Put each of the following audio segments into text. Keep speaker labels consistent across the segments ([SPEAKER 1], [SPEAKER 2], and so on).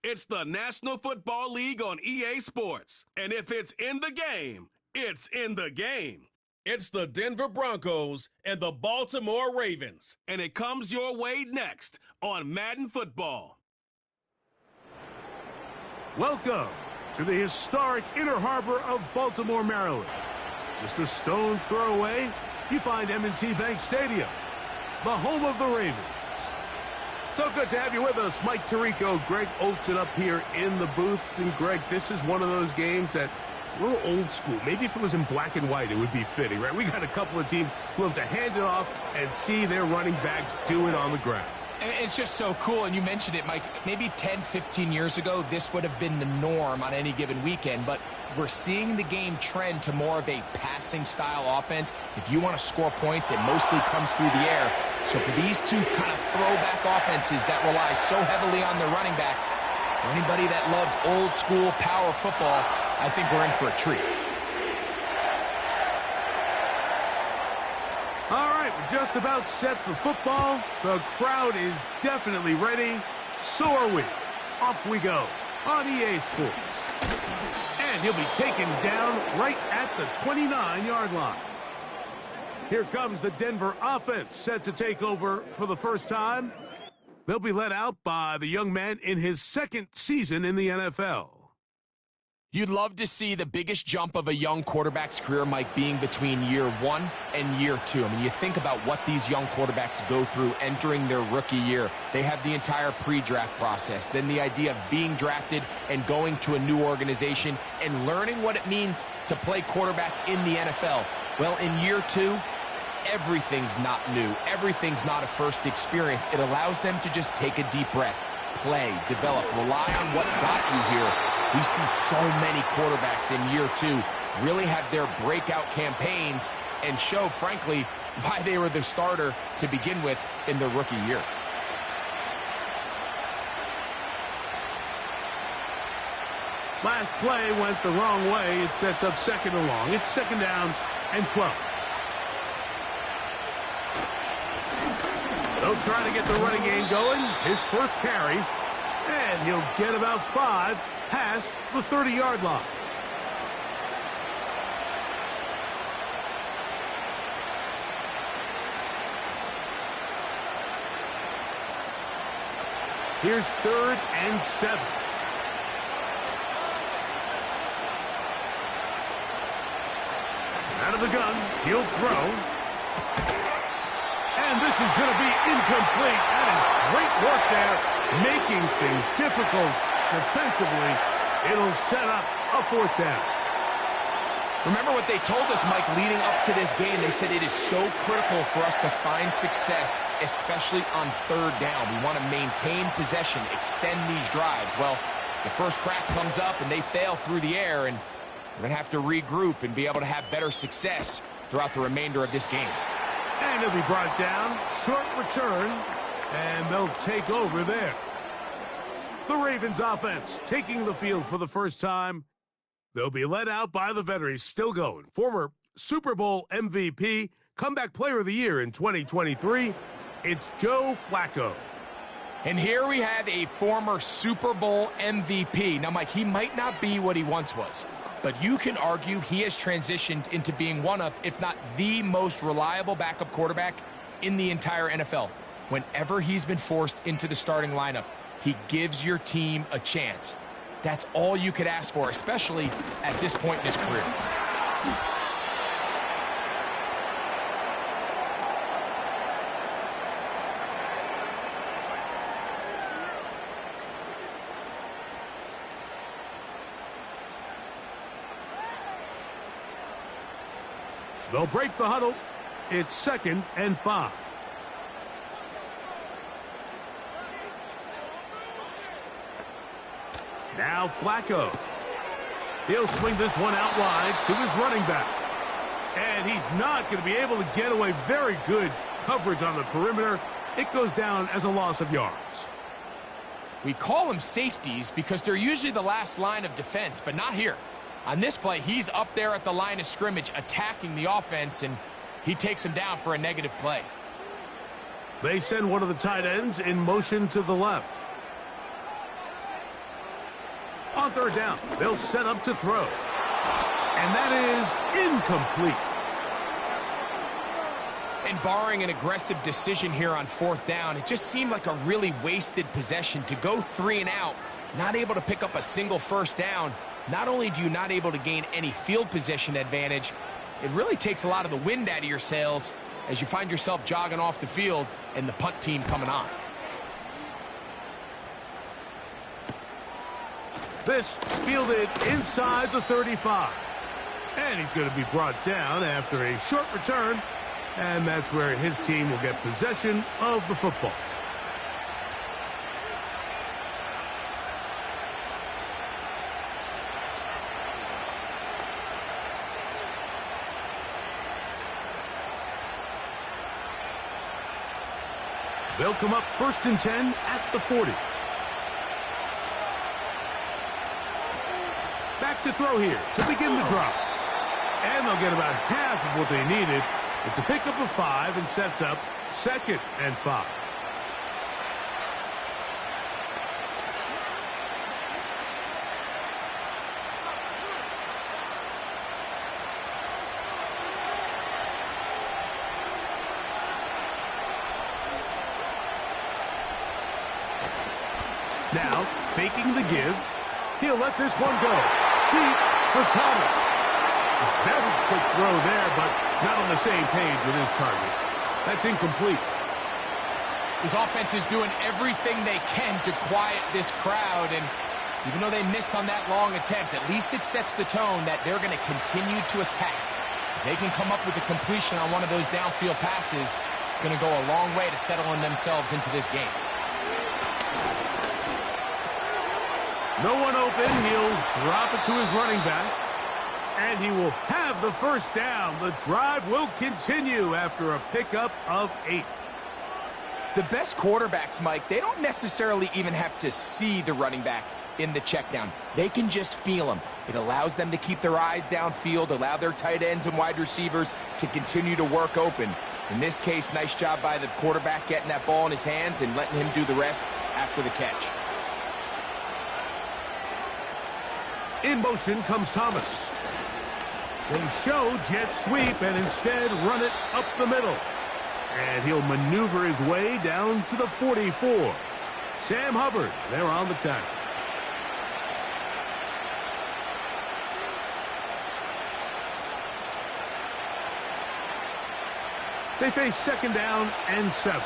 [SPEAKER 1] It's the National Football League on EA Sports. And if it's in the game, it's in the game. It's the Denver Broncos and the Baltimore Ravens. And it comes your way next on Madden Football.
[SPEAKER 2] Welcome to the historic Inner Harbor of Baltimore, Maryland. Just a stone's throw away, you find M&T Bank Stadium, the home of the Ravens. So good to have you with us, Mike Tirico, Greg Olson up here in the booth. And Greg, this is one of those games that it's a little old school. Maybe if it was in black and white, it would be fitting, right? We got a couple of teams who have to hand it off and see their running backs do it on the ground.
[SPEAKER 3] It's just so cool, and you mentioned it, Mike. Maybe 10, 15 years ago, this would have been the norm on any given weekend, but we're seeing the game trend to more of a passing-style offense. If you want to score points, it mostly comes through the air. So for these two kind of throwback offenses that rely so heavily on their running backs, for anybody that loves old-school power football, I think we're in for a treat.
[SPEAKER 2] All right, we're just about set for football. The crowd is definitely ready. So are we. Off we go on EA Sports. And he'll be taken down right at the 29-yard line. Here comes the Denver offense set to take over for the first time. They'll be led out by the young man in his second season in the NFL.
[SPEAKER 3] You'd love to see the biggest jump of a young quarterback's career, Mike, being between year 1 and year 2. I mean, you think about what these young quarterbacks go through entering their rookie year. They have the entire pre-draft process, then the idea of being drafted and going to a new organization and learning what it means to play quarterback in the NFL. Well, in year 2, everything's not new. Everything's not a first experience. It allows them to just take a deep breath, play, develop, rely on what got you here. We see so many quarterbacks in year 2 really have their breakout campaigns and show, frankly, why they were the starter to begin with in their rookie year.
[SPEAKER 2] Last play went the wrong way. It sets up second and long. It's second down and 12. They'll try to get the running game going. His first carry, and he'll get about 5 past the 30-yard line. Here's 3rd and 7. Out of the gun, he'll throw. And this is going to be incomplete. That is great work there, making things difficult defensively. It'll set up a 4th down.
[SPEAKER 3] Remember what they told us, Mike, leading up to this game. They said it is so critical for us to find success, especially on 3rd down. We want to maintain possession, extend these drives. Well, the first crack comes up and they fail through the air, and we're going to have to regroup and be able to have better success throughout the remainder of this game.
[SPEAKER 2] And he'll be brought down, short return, and they'll take over there. The Ravens offense taking the field for the first time. They'll be led out by the veterans, still going. Former Super Bowl MVP, comeback player of the year in 2023, it's Joe Flacco.
[SPEAKER 3] And here we have a former Super Bowl MVP. Now, Mike, he might not be what he once was, but you can argue he has transitioned into being one of, if not the most reliable backup quarterback in the entire NFL. Whenever he's been forced into the starting lineup, he gives your team a chance. That's all you could ask for, especially at this point in his career.
[SPEAKER 2] They'll break the huddle. It's 2nd and 5. Now Flacco. He'll swing this one out wide to his running back. And he's not going to be able to get away. Very good coverage on the perimeter. It goes down as a loss of yards.
[SPEAKER 3] We call them safeties because they're usually the last line of defense, but not here. On this play, he's up there at the line of scrimmage attacking the offense, and he takes him down for a negative play.
[SPEAKER 2] They send one of the tight ends in motion to the left. On third down, they'll set up to throw. And that is incomplete.
[SPEAKER 3] And barring an aggressive decision here on fourth down, it just seemed like a really wasted possession to go 3 and out, not able to pick up a single first down. Not only do you not able to gain any field position advantage, it really takes a lot of the wind out of your sails as you find yourself jogging off the field and the punt team coming on.
[SPEAKER 2] This fielded inside the 35. And he's going to be brought down after a short return. And that's where his team will get possession of the football. They'll come up 1st and 10 at the 40. Back to throw here to begin the drive. And they'll get about half of what they needed. It's a pickup of 5 and sets up 2nd and 5. Now, faking the give, he'll let this one go. Deep for Thomas. A very quick throw there, but not on the same page with his target. That's incomplete.
[SPEAKER 3] His offense is doing everything they can to quiet this crowd, and even though they missed on that long attempt, at least it sets the tone that they're going to continue to attack. If they can come up with a completion on one of those downfield passes, it's going to go a long way to settling themselves into this game.
[SPEAKER 2] No one open. He'll drop it to his running back. And he will have the first down. The drive will continue after a pickup of 8.
[SPEAKER 3] The best quarterbacks, Mike, they don't necessarily even have to see the running back in the check down. They can just feel him. It allows them to keep their eyes downfield, allow their tight ends and wide receivers to continue to work open. In this case, nice job by the quarterback getting that ball in his hands and letting him do the rest after the catch.
[SPEAKER 2] In motion comes Thomas. They show jet sweep and instead run it up the middle. And he'll maneuver his way down to the 44. Sam Hubbard, they're on the tackle. They face 2nd down and 7.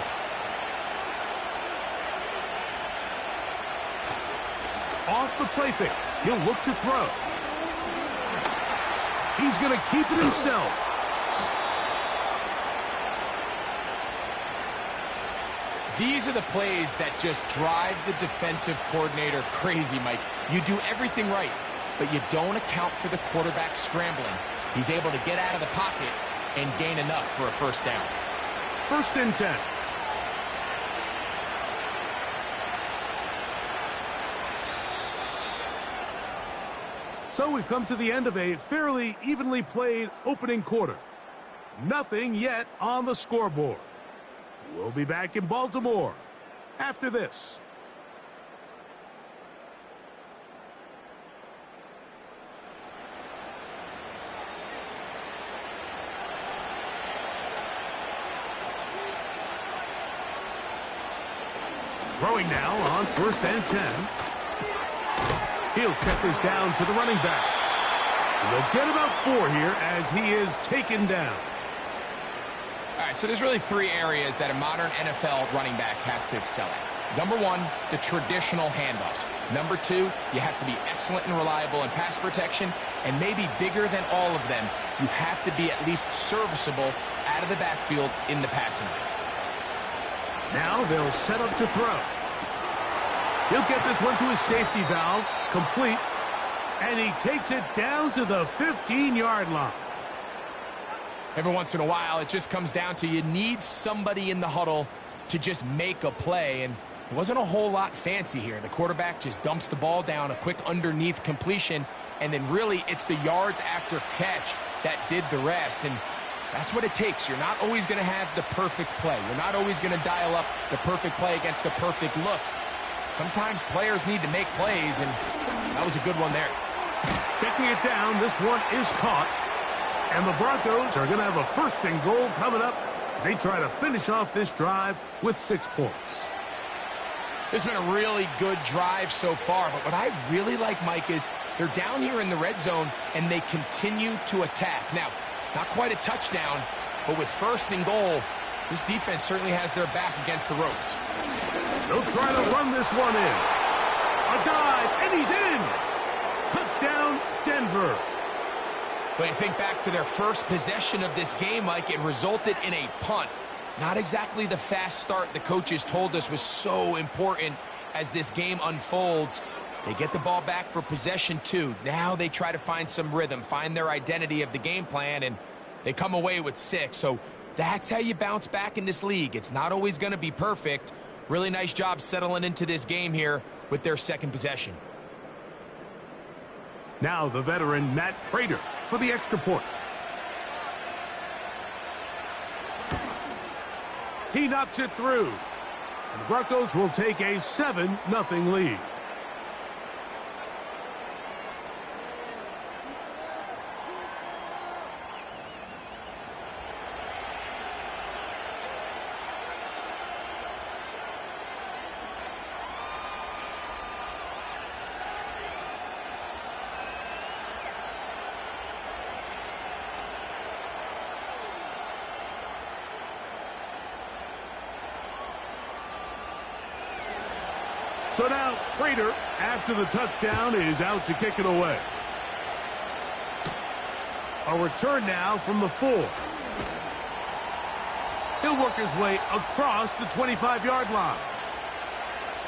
[SPEAKER 2] Off the play fake, he'll look to throw. He's going to keep it himself.
[SPEAKER 3] These are the plays that just drive the defensive coordinator crazy, Mike. You do everything right, but you don't account for the quarterback scrambling. He's able to get out of the pocket and gain enough for a first down.
[SPEAKER 2] 1st and 10. So we've come to the end of a fairly evenly played opening quarter. Nothing yet on the scoreboard. We'll be back in Baltimore after this. Throwing now on 1st and 10. He'll check this down to the running back. And they'll get about 4 here as he is taken down.
[SPEAKER 3] All right, so there's really 3 areas that a modern NFL running back has to excel at. Number 1, the traditional handoffs. Number 2, you have to be excellent and reliable in pass protection. And maybe bigger than all of them, you have to be at least serviceable out of the backfield in the passing game.
[SPEAKER 2] Now they'll set up to throw. He'll get this one to his safety valve, complete, and he takes it down to the 15-yard line.
[SPEAKER 3] Every once in a while, it just comes down to you need somebody in the huddle to just make a play, and it wasn't a whole lot fancy here. The quarterback just dumps the ball down, a quick underneath completion, and then really it's the yards after catch that did the rest, and that's what it takes. You're not always going to have the perfect play. You're not always going to dial up the perfect play against the perfect look. Sometimes players need to make plays, and That was a good one there.
[SPEAKER 2] Checking it down, this one is caught. And the Broncos are going to have a 1st and goal coming up. They try to finish off this drive with 6 points.
[SPEAKER 3] This has been a really good drive so far, but what I really like, Mike, is they're down here in the red zone, and they continue to attack. Now, not quite a touchdown, but with 1st and goal, this defense certainly has their back against the ropes.
[SPEAKER 2] They'll try to run this one in. A dive, and he's in! Touchdown, Denver.
[SPEAKER 3] But you think back to their first possession of this game, Mike, it resulted in a punt. Not exactly the fast start the coaches told us was so important as this game unfolds. They get the ball back for possession 2. Now they try to find some rhythm, find their identity of the game plan, and they come away with 6. So that's how you bounce back in this league. It's not always going to be perfect. Really nice job settling into this game here with their 2nd possession.
[SPEAKER 2] Now the veteran Matt Prater for the extra point. He knocks it through. And the Broncos will take a 7-0 lead. So now, Prater, after the touchdown, is out to kick it away. A return now from the 4. He'll work his way across the 25-yard line.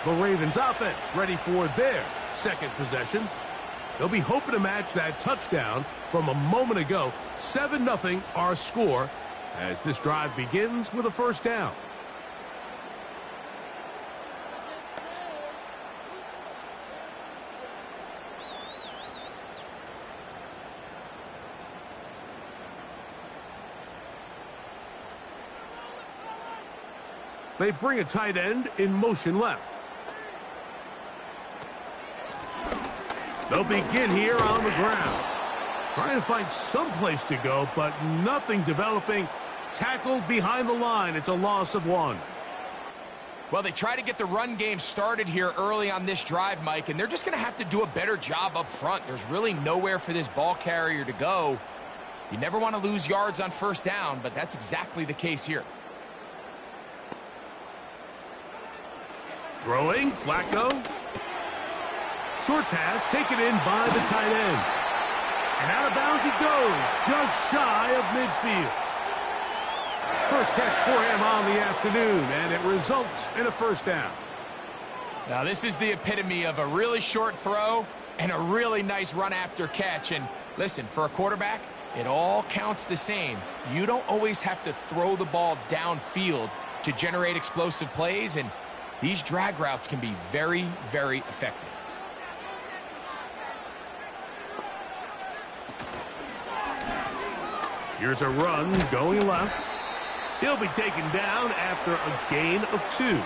[SPEAKER 2] The Ravens offense ready for their 2nd possession. They'll be hoping to match that touchdown from a moment ago. 7-0 our score as this drive begins with a 1st down. They bring a tight end in motion left. They'll begin here on the ground. Trying to find some place to go, but nothing developing. Tackled behind the line. It's a loss of 1.
[SPEAKER 3] Well, they try to get the run game started here early on this drive, Mike, and they're just going to have to do a better job up front. There's really nowhere for this ball carrier to go. You never want to lose yards on 1st down, but that's exactly the case here.
[SPEAKER 2] Throwing, Flacco. Short pass, taken in by the tight end. And out of bounds it goes, just shy of midfield. First catch for him on the afternoon, and it results in a 1st down.
[SPEAKER 3] Now, this is the epitome of a really short throw and a really nice run after catch. And listen, for a quarterback, it all counts the same. You don't always have to throw the ball downfield to generate explosive plays, and these drag routes can be very, very effective.
[SPEAKER 2] Here's a run going left. He'll be taken down after a gain of 2.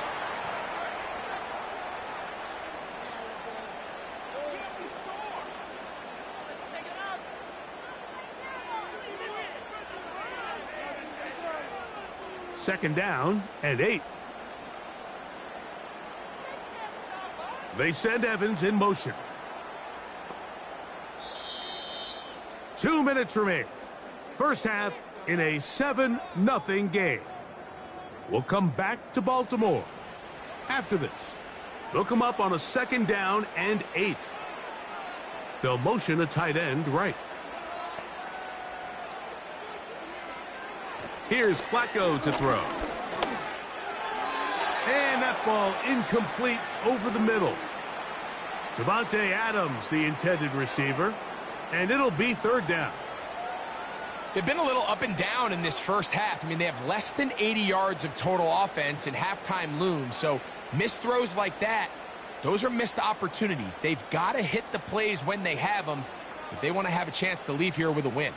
[SPEAKER 2] Second down and 8. They send Evans in motion. 2 minutes remain. First half in a 7-0 game. We'll come back to Baltimore. After this, they'll come up on a 2nd down and 8. They'll motion a tight end right. Here's Flacco to throw. And that ball incomplete over the middle. Devontae Adams, the intended receiver. And it'll be 3rd down.
[SPEAKER 3] They've been a little up and down in this first half. I mean, they have less than 80 yards of total offense and halftime looms. So missed throws like that, those are missed opportunities. They've got to hit the plays when they have them if they want to have a chance to leave here with a win.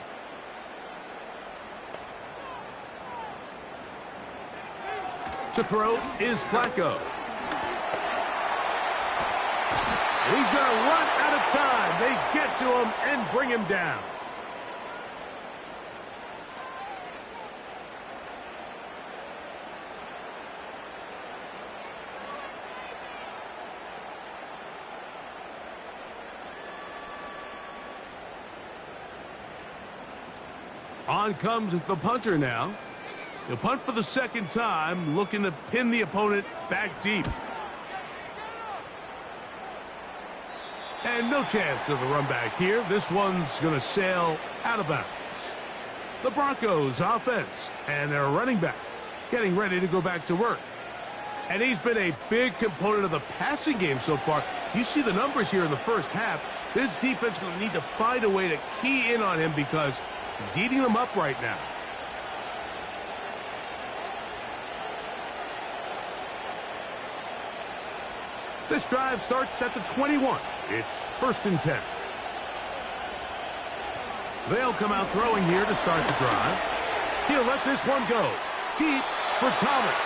[SPEAKER 2] To throw is Flacco. He's going to run out of time. They get to him and bring him down. On comes the punter now. He'll punt for the second time, looking to pin the opponent back deep. And no chance of a run back here. This one's going to sail out of bounds. The Broncos offense and their running back getting ready to go back to work. And he's been a big component of the passing game so far. You see the numbers here in the first half. This defense is going to need to find a way to key in on him because he's eating them up right now. This drive starts at the 21. It's 1st and 10. They'll come out throwing here to start the drive. He'll let this one go deep for Thomas.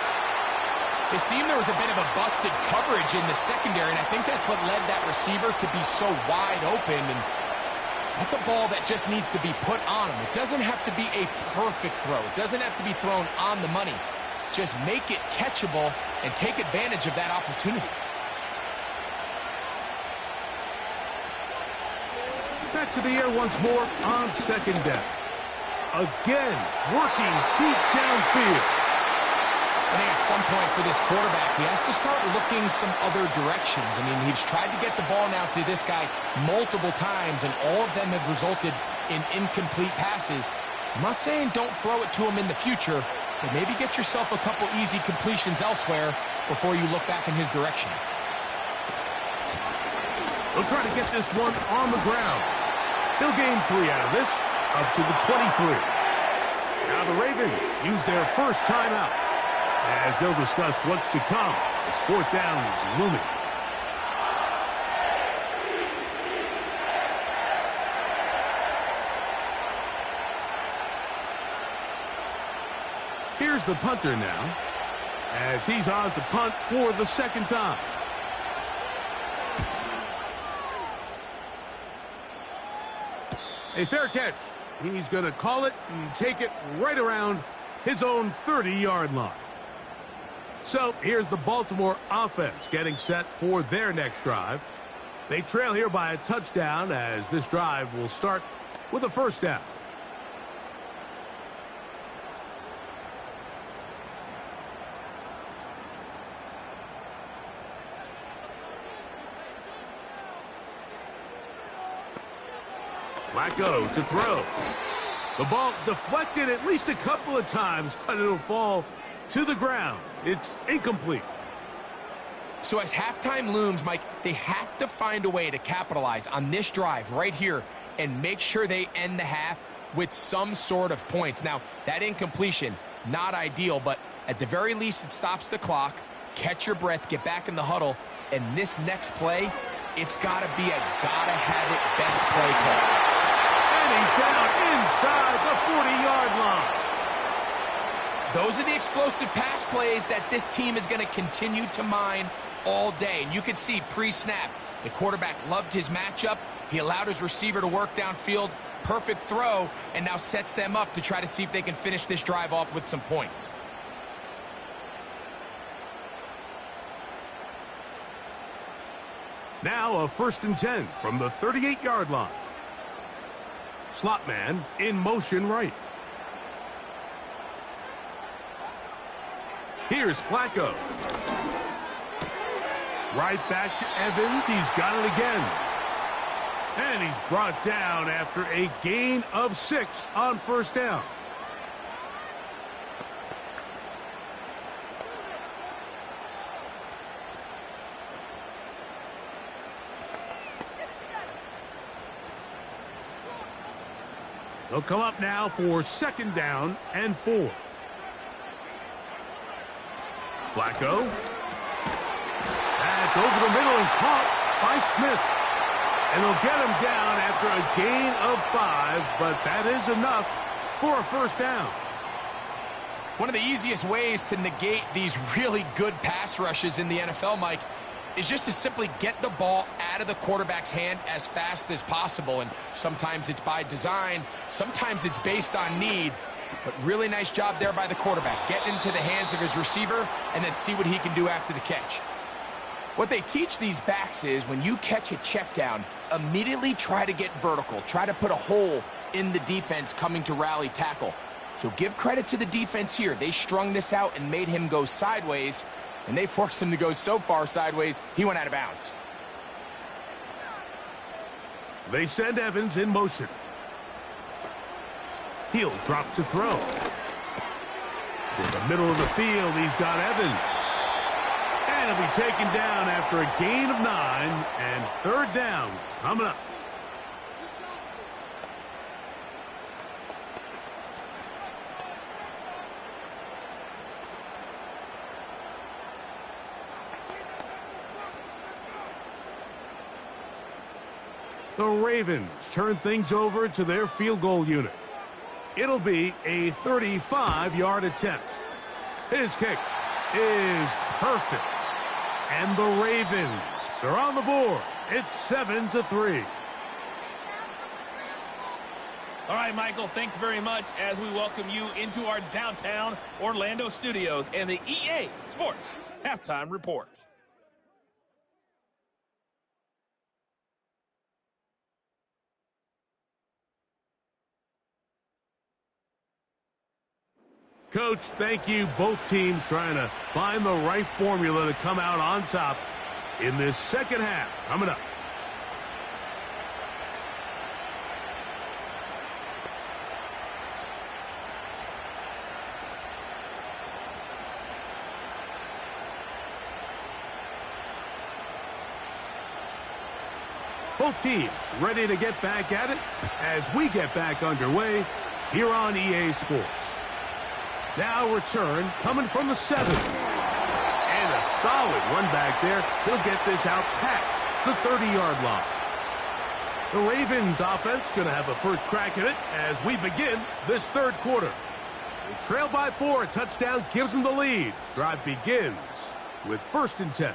[SPEAKER 3] It seemed there was a bit of a busted coverage in the secondary, and I think that's what led that receiver to be so wide open. And that's a ball that just needs to be put on him. It doesn't have to be a perfect throw. It doesn't have to be thrown on the money. Just make it catchable and take advantage of that opportunity.
[SPEAKER 2] Back to the air once more on 2nd down. Again, working deep downfield.
[SPEAKER 3] I think at some point for this quarterback, he has to start looking some other directions. I mean, he's tried to get the ball now to this guy multiple times, and all of them have resulted in incomplete passes. I'm not saying don't throw it to him in the future, but maybe get yourself a couple easy completions elsewhere before you look back in his direction.
[SPEAKER 2] They'll try to get this one on the ground. He'll gain 3 out of this, up to the 23. Now the Ravens use their first timeout, as they'll discuss what's to come as 4th down is looming. Here's the punter now, as he's on to punt for the 2nd time. A fair catch. He's going to call it and take it right around his own 30-yard line. So here's the Baltimore offense getting set for their next drive. They trail here by a touchdown as this drive will start with a 1st down. Flacco to throw. The ball deflected at least a couple of times, but it'll fall to the ground. It's incomplete.
[SPEAKER 3] So as halftime looms, Mike, they have to find a way to capitalize on this drive right here and make sure they end the half with some sort of points. Now, that incompletion, not ideal, but at the very least it stops the clock. Catch your breath, get back in the huddle, and this next play, it's got to be a gotta-have-it best play call.
[SPEAKER 2] And he's down inside the 40-yard line.
[SPEAKER 3] Those are the explosive pass plays that this team is going to continue to mine all day. And you can see pre-snap, the quarterback loved his matchup. He allowed his receiver to work downfield. Perfect throw, and now sets them up to try to see if they can finish this drive off with some points.
[SPEAKER 2] Now a 1st and 10 from the 38-yard line. Slot man in motion right. Here's Flacco. Right back to Evans. He's got it again. And he's brought down after a gain of 6 on 1st down. They'll come up now for 2nd down and 4. Flacco. That's over the middle and caught by Smith. And they'll get him down after a gain of 5, but that is enough for a 1st down.
[SPEAKER 3] One of the easiest ways to negate these really good pass rushes in the NFL, Mike, is just to simply get the ball out of the quarterback's hand as fast as possible. And sometimes it's by design, sometimes it's based on need. But really nice job there by the quarterback. Get into the hands of his receiver and then see what he can do after the catch. What they teach these backs is when you catch a check down, immediately try to get vertical. Try to put a hole in the defense coming to rally tackle. So give credit to the defense here. They strung this out and made him go sideways, and they forced him to go so far sideways, he went out of bounds.
[SPEAKER 2] They send Evans in motion. He'll drop to throw. To the middle of the field, he's got Evans. And he'll be taken down after a gain of 9, and third down coming up. The Ravens turn things over to their field goal unit. It'll be a 35-yard attempt. His kick is perfect. And the Ravens are on the board. It's 7-3.
[SPEAKER 4] All right, Michael, thanks very much as we welcome you into our downtown Orlando studios and the EA Sports Halftime Report.
[SPEAKER 2] Coach, thank you. Both teams trying to find the right formula to come out on top in this second half. Coming up. Both teams ready to get back at it as we get back underway here on EA Sports. Now return coming from the 7. And a solid run back there. He'll get this out past the 30-yard line. The Ravens offense going to have a first crack at it as we begin this third quarter. They trail by 4. A touchdown gives them the lead. Drive begins with 1st and 10.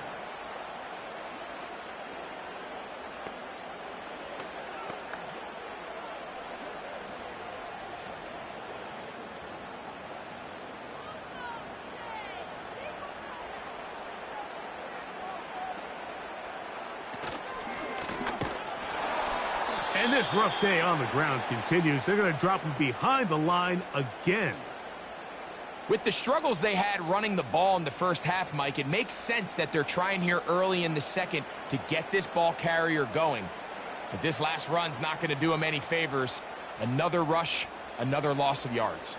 [SPEAKER 2] And this rough day on the ground continues. They're going to drop him behind the line again.
[SPEAKER 3] With the struggles they had running the ball in the first half, Mike, it makes sense that they're trying here early in the second to get this ball carrier going. But this last run's not going to do him any favors. Another rush, another loss of yards.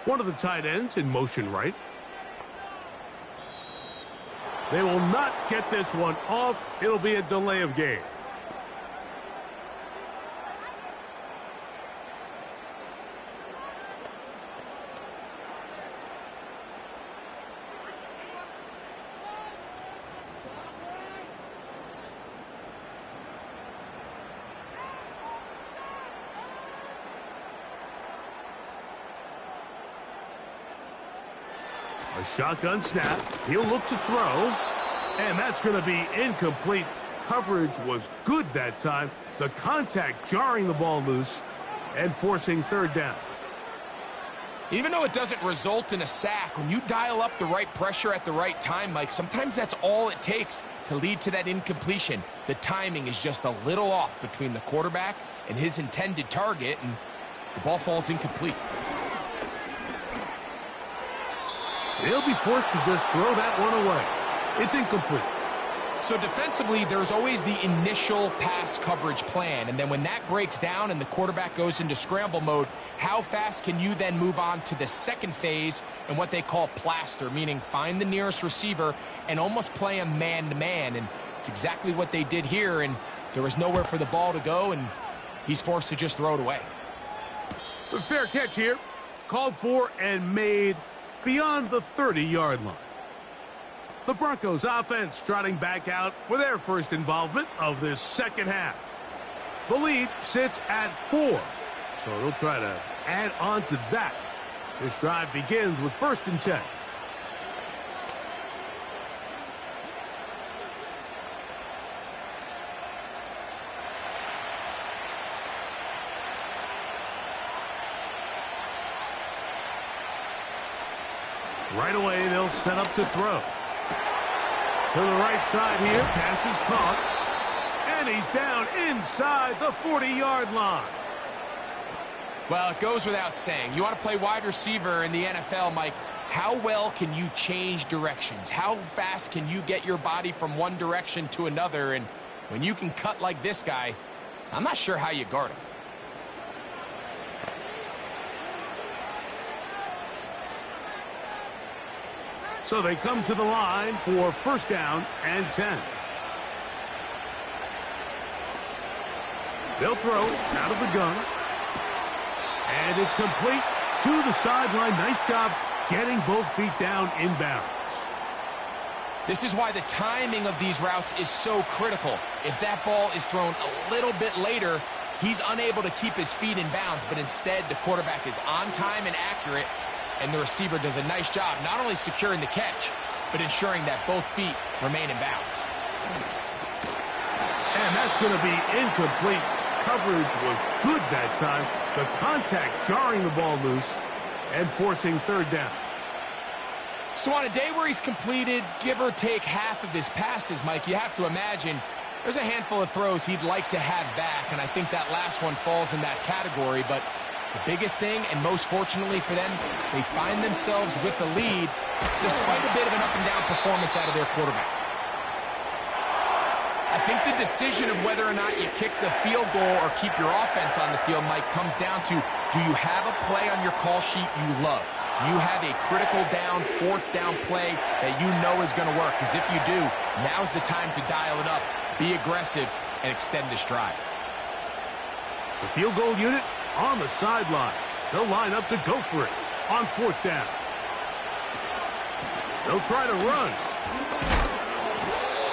[SPEAKER 2] One of the tight ends in motion right. They will not get this one off. It'll be a delay of game. A shotgun snap. He'll look to throw. And that's going to be incomplete. Coverage was good that time. The contact jarring the ball loose and forcing third down.
[SPEAKER 3] Even though it doesn't result in a sack, when you dial up the right pressure at the right time, Mike, sometimes that's all it takes to lead to that incompletion. The timing is just a little off between the quarterback and his intended target, and the ball falls incomplete.
[SPEAKER 2] They'll be forced to just throw that one away. It's incomplete.
[SPEAKER 3] So defensively, there's always the initial pass coverage plan, and then when that breaks down and the quarterback goes into scramble mode, how fast can you then move on to the second phase and what they call plaster, meaning find the nearest receiver and almost play him man-to-man, and it's exactly what they did here, and there was nowhere for the ball to go, and he's forced to just throw it away.
[SPEAKER 2] A fair catch here. Called for and made beyond the 30-yard line. The Broncos offense trotting back out for their first involvement of this second half. The lead sits at 4, so they'll try to add on to that. This drive begins with 1st and 10. Right away, they'll set up to throw. To the right side here, pass is caught. And he's down inside the 40-yard line.
[SPEAKER 3] Well, it goes without saying. You want to play wide receiver in the NFL, Mike. How well can you change directions? How fast can you get your body from one direction to another? And when you can cut like this guy, I'm not sure how you guard him.
[SPEAKER 2] So they come to the line for first down and 10. They'll throw out of the gun. And it's complete to the sideline. Nice job getting both feet down inbounds.
[SPEAKER 3] This is why the timing of these routes is so critical. If that ball is thrown a little bit later, he's unable to keep his feet in bounds, but instead the quarterback is on time and accurate, and the receiver does a nice job not only securing the catch, but ensuring that both feet remain in bounds.
[SPEAKER 2] And that's going to be incomplete. Coverage was good that time. The contact jarring the ball loose and forcing third down.
[SPEAKER 3] So on a day where he's completed, give or take half of his passes, Mike, you have to imagine there's a handful of throws he'd like to have back, and I think that last one falls in that category. But the biggest thing, and most fortunately for them, they find themselves with the lead despite a bit of an up-and-down performance out of their quarterback. I think the decision of whether or not you kick the field goal or keep your offense on the field, Mike, comes down to, do you have a play on your call sheet you love? Do you have a critical down, fourth down play that you know is going to work? Because if you do, now's the time to dial it up, be aggressive, and extend this drive.
[SPEAKER 2] The field goal unit on the sideline. They'll line up to go for it on fourth down. They'll try to run.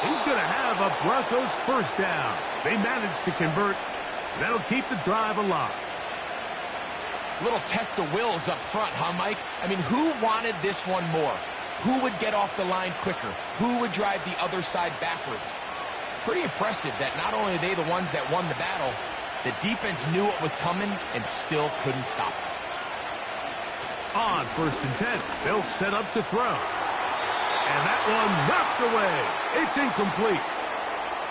[SPEAKER 2] He's going to have a Broncos first down. They managed to convert. That'll keep the drive alive.
[SPEAKER 3] Little test of wills up front, huh, Mike? I mean, who wanted this one more? Who would get off the line quicker? Who would drive the other side backwards? Pretty impressive that not only are they the ones that won the battle, the defense knew what was coming and still couldn't stop it.
[SPEAKER 2] On first and 10, they'll set up to throw. And that one knocked away. It's incomplete.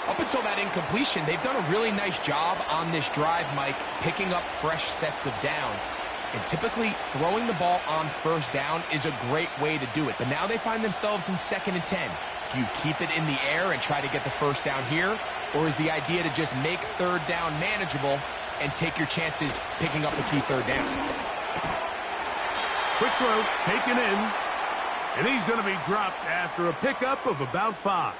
[SPEAKER 3] Up until that incompletion, they've done a really nice job on this drive, Mike, picking up fresh sets of downs. And typically, throwing the ball on first down is a great way to do it. But now they find themselves in 2nd and 10. Do you keep it in the air and try to get the first down here? Or is the idea to just make third down manageable and take your chances picking up a key third down?
[SPEAKER 2] Quick throw, taken in. And he's going to be dropped after a pickup of about 5.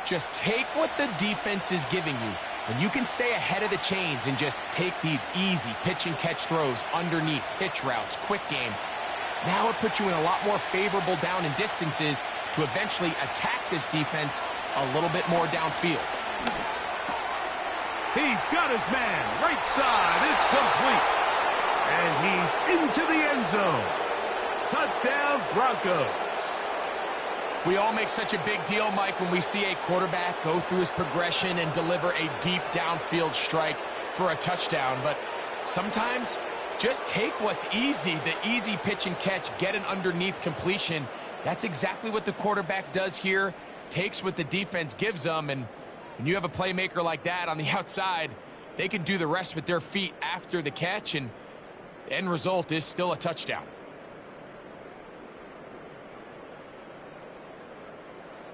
[SPEAKER 3] Just take what the defense is giving you. When you can stay ahead of the chains and just take these easy pitch-and-catch throws underneath, hitch routes, quick game, now it puts you in a lot more favorable down and distances to eventually attack this defense a little bit more downfield.
[SPEAKER 2] He's got his man, right side, it's complete. And he's into the end zone. Touchdown, Broncos.
[SPEAKER 3] We all make such a big deal, Mike, when we see a quarterback go through his progression and deliver a deep downfield strike for a touchdown. But sometimes, just take what's easy, the easy pitch and catch, get an underneath completion. That's exactly what the quarterback does here, takes what the defense gives them, and when you have a playmaker like that on the outside, they can do the rest with their feet after the catch, and the end result is still a touchdown.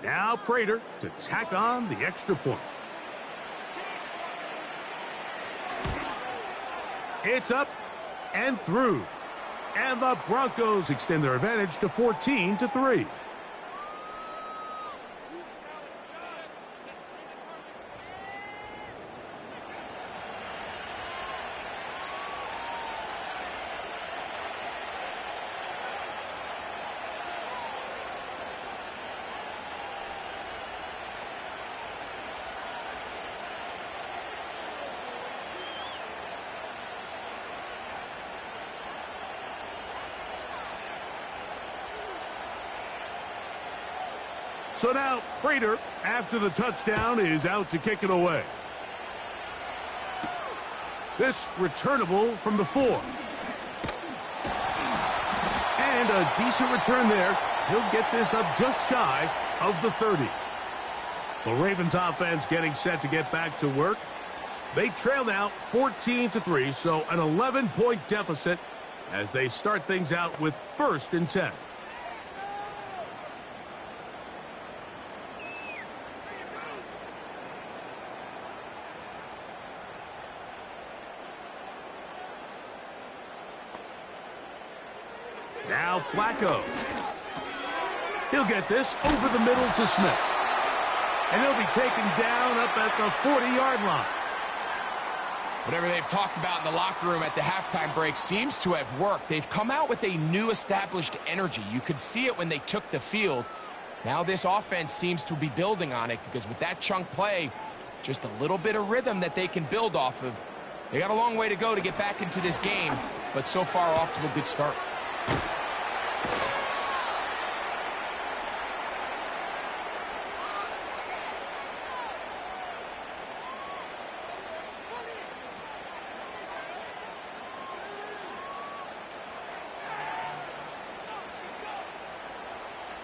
[SPEAKER 2] Now Prater to tack on the extra point. It's up and through. And the Broncos extend their advantage to 14-3. So now Prater, after the touchdown, is out to kick it away. This returnable from the 4. And a decent return there. He'll get this up just shy of the 30. The Ravens offense getting set to get back to work. They trail now 14-3, so an 11-point deficit as they start things out with 1st and 10. Now Flacco. He'll get this over the middle to Smith. And he'll be taken down up at the 40-yard line.
[SPEAKER 3] Whatever they've talked about in the locker room at the halftime break seems to have worked. They've come out with a new established energy. You could see it when they took the field. Now this offense seems to be building on it because with that chunk play, just a little bit of rhythm that they can build off of. They got a long way to go to get back into this game, but so far off to a good start.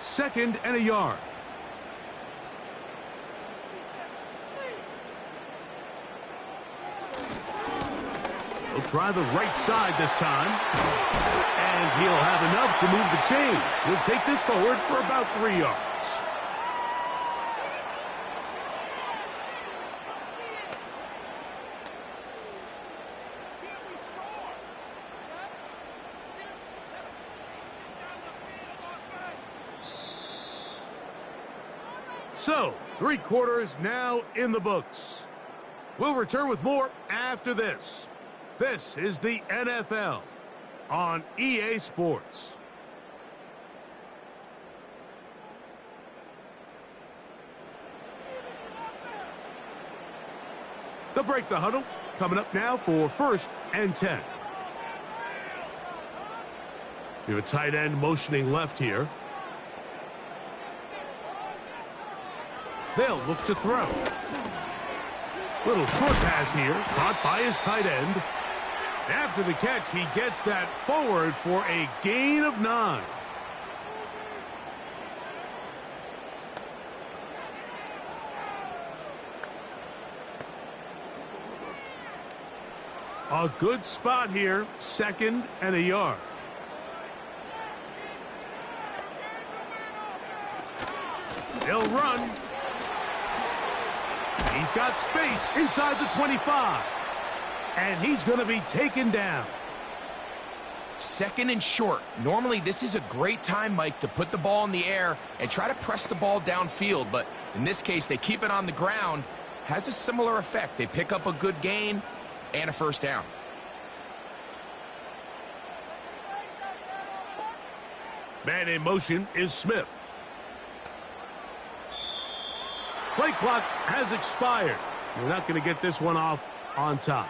[SPEAKER 2] Second and a yard. He'll try the right side this time. And he'll have enough to move the chains. He'll take this forward for about 3 yards. So, 3 quarters now in the books. We'll return with more after this. This is the NFL on EA Sports. They'll break the huddle. Coming up now for 1st and 10. We have a tight end motioning left here. They'll look to throw. Little short pass here, caught by his tight end. After the catch, he gets that forward for a gain of 9. A good spot here, 2nd and a yard. They'll run. He's got space inside the 25. And he's going to be taken down.
[SPEAKER 3] 2nd and short. Normally, this is a great time, Mike, to put the ball in the air and try to press the ball downfield. But in this case, they keep it on the ground. Has a similar effect. They pick up a good gain and a 1st down.
[SPEAKER 2] Man in motion is Smith. Play clock has expired. We're not going to get this one off on time.